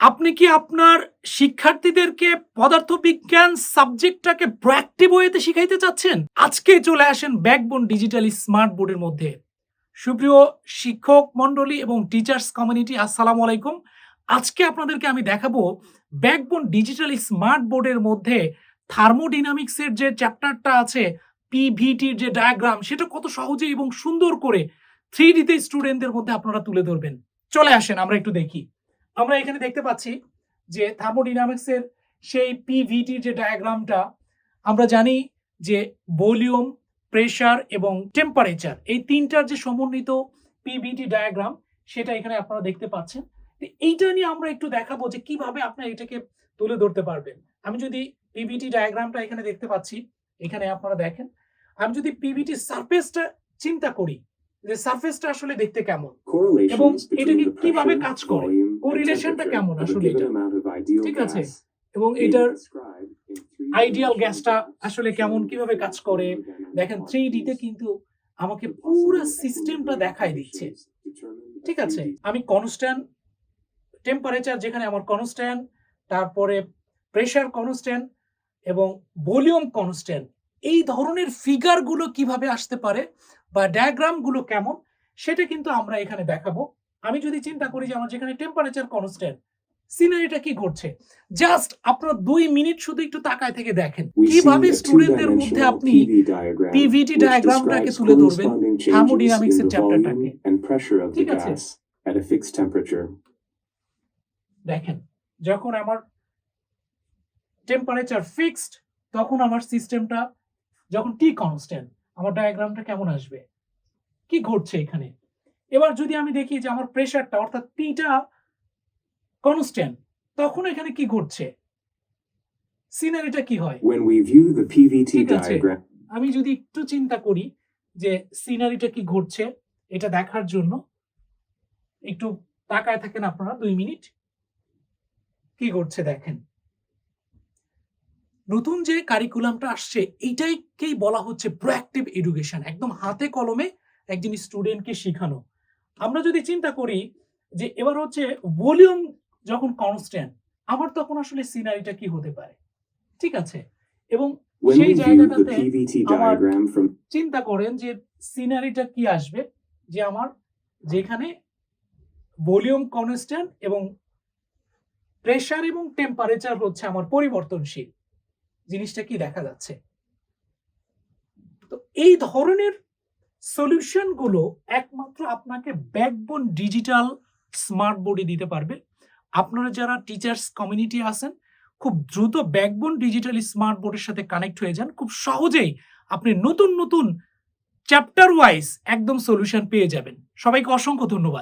আপনি কি আপনার শিক্ষার্থীদেরকে পদার্থবিজ্ঞান সাবজেক্টটাকে প্রোঅ্যাক্টিভ ওয়েতে শিখাইতে চাচ্ছেন? আজকেই চলে আসেন ব্যাকবোন ডিজিটালি স্মার্ট বোর্ডের মধ্যে। সুপ্রিয় শিক্ষক মন্ডলী এবং টিচার্স কমিউনিটি আসসালামু আলাইকুম। আজকে আপনাদেরকে আমি দেখাবো ব্যাকবোন ডিজিটালি স্মার্ট বোর্ডের মধ্যে থার্মোডাইনামিক্স এর যে চ্যাপ্টারটা আছে, পিভিটির যে ডায়াগ্রাম সেটা কত সহজে এবং সুন্দর করে 3D তে স্টুডেন্টদের মধ্যে আপনারা তুলে ধরবেন। চলে আসেন আমরা একটু দেখি। আমরা এখানে দেখতে পাচ্ছি যে থার্মোডাইনামিক্স এর সেই পিভিটির যে ডায়াগ্রামটা আমরা জানি যে ভলিউম, প্রেসার এবং টেম্পারেচার এই তিনটার যে সমন্বিত পিভিটি ডায়াগ্রাম সেটা এখানে আপনারা দেখতে পাচ্ছেন। তো এইটা নিয়ে আমরা একটু দেখাবো যে কিভাবে আপনারা এটাকে তুলে ধরতে পারবেন। আমি যদি পিভিটি ডায়াগ্রামটা এখানে দেখতে পাচ্ছি, এখানে আপনারা দেখেন। আমি যদি পিভিটি সারফেসটা চিন্তা করি যে সারফেসটা আসলে দেখতে কেমন এবং এটা কিভাবে কাজ করে, কোরিলেশনটা কেমন আসলে এটা, ঠিক আছে, এবং এটার আইডিয়াল গ্যাসটা আসলে কেমন, কিভাবে কাজ করে দেখেন 3D তে কিন্তু আমাকে পুরো সিস্টেমটা দেখাই দিচ্ছে, ঠিক আছে। আমি কনস্ট্যান্ট টেম্পারেচার যেখানে আমার কনস্ট্যান্ট, তারপরে প্রেসার কনস্ট্যান্ট এবং ভলিউম কনস্ট্যান্ট, এই ধরনের ফিগারগুলো কিভাবে আসতে পারে বা ডায়াগ্রামগুলো কেমন সেটা কিন্তু আমরা এখানে দেখাবো। আমি যদি চিন্তা করি যে আমার যেখানে টেম্পারেচার কনস্ট্যান্ট, সিনারিটা কি ঘটছে, জাস্ট আপনারা 2 মিনিট শুধু একটু তাকায় থেকে দেখেন কিভাবে স্টুডেন্টদের মধ্যে আপনি পিভিটি ডায়াগ্রামটাকে তুলে ধরবেন থার্মোডাইনামিক্স এর চ্যাপ্টারটাকে, ঠিক আছে। দেখেন যখন আমার টেম্পারেচার ফিক্সড তখন আমার সিস্টেমটা, যখন টি কনস্ট্যান্ট আমার ডায়াগ্রামটা কেমন আসবে, কি ঘটছে এখানে। এবার যদি আমি দেখি যে আমার প্রেসারটা অর্থাৎ পিটা কনস্ট্যান্ট, তখন এখানে কি ঘটছে, সিনারিটা কি হয়। ঠিক আছে, আমি যদি একটু চিন্তা করি যে সিনারিটা কি ঘটছে এটা দেখার জন্য একটু তাকায় থাকেন আপনারা 2 মিনিট। কি ঘটছে দেখেন, নতুন যে কারিকুলামটা আসছে এইটাকেই বলা হচ্ছে প্রোঅ্যাক্টিভ এডুকেশন, একদম হাতে কলমে একজন স্টুডেন্টকে শেখানো। আমরা যদি চিন্তা করি যে এবার হচ্ছে ভলিউম যখন কনস্ট্যান্ট, আমার তখন আসলে সিনারিটা কি হতে পারে, ঠিক আছে। এবং সেই জায়গাটাতে আমার চিন্তা করেন যে সিনারিটা কি আসবে, যে আমার যেখানে ভলিউম কনস্ট্যান্ট এবং প্রেসার এবং টেম্পারেচার হচ্ছে আমার পরিবর্তনশীল, জিনিসটা কি দেখা যাচ্ছে। তো এই ধরনের সলিউশন গুলো একমাত্র আপনাকে ব্যাকবোন ডিজিটাল স্মার্ট বোর্ডে দিতে পারবে। আপনারা যারা টিচার্স কমিউনিটি আছেন, খুব দ্রুত ব্যাকবোন ডিজিটাল স্মার্ট বোর্ডের সাথে কানেক্ট হয়ে যান। খুব সহজেই আপনি নতুন নতুন চ্যাপ্টার ওয়াইজ একদম সলিউশন পেয়ে যাবেন। সবাইকে অসংখ্য ধন্যবাদ।